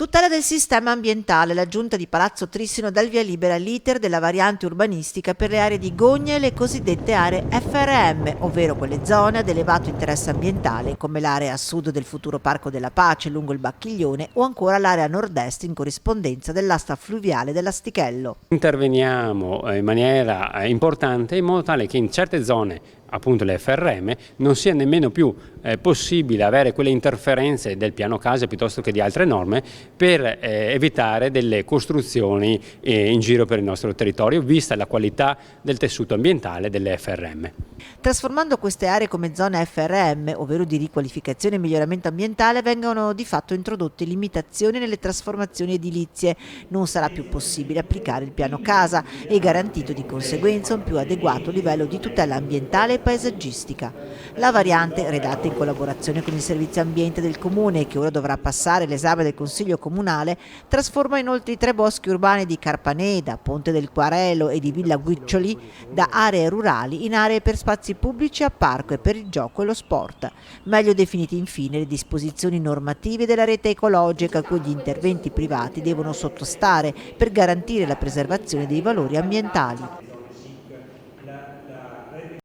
Tutela del sistema ambientale. La Giunta di Palazzo Trissino dà il via libera all'iter della variante urbanistica per le aree di Gogna e le cosiddette aree FRM, ovvero quelle zone ad elevato interesse ambientale, come l'area a sud del futuro Parco della Pace lungo il Bacchiglione o ancora l'area a nord-est in corrispondenza dell'asta fluviale dell'Astichello. Interveniamo in maniera importante in modo tale che in certe zone, appunto le FRM, non sia nemmeno più possibile avere quelle interferenze del piano casa piuttosto che di altre norme per evitare delle costruzioni in giro per il nostro territorio, vista la qualità del tessuto ambientale delle FRM. Trasformando queste aree come zone FRM, ovvero di riqualificazione e miglioramento ambientale, vengono di fatto introdotte limitazioni nelle trasformazioni edilizie. Non sarà più possibile applicare il piano casa e garantito di conseguenza un più adeguato livello di tutela ambientale e paesaggistica. La variante, redatta in collaborazione con il servizio ambiente del comune e che ora dovrà passare l'esame del Consiglio Comunale, trasforma inoltre i 3 boschi urbani di Carpaneda, Ponte del Quarelo e di Villa Guiccioli da aree rurali in aree per spazi pubblici a parco e per il gioco e lo sport. Meglio definite infine le disposizioni normative della rete ecologica a cui gli interventi privati devono sottostare per garantire la preservazione dei valori ambientali.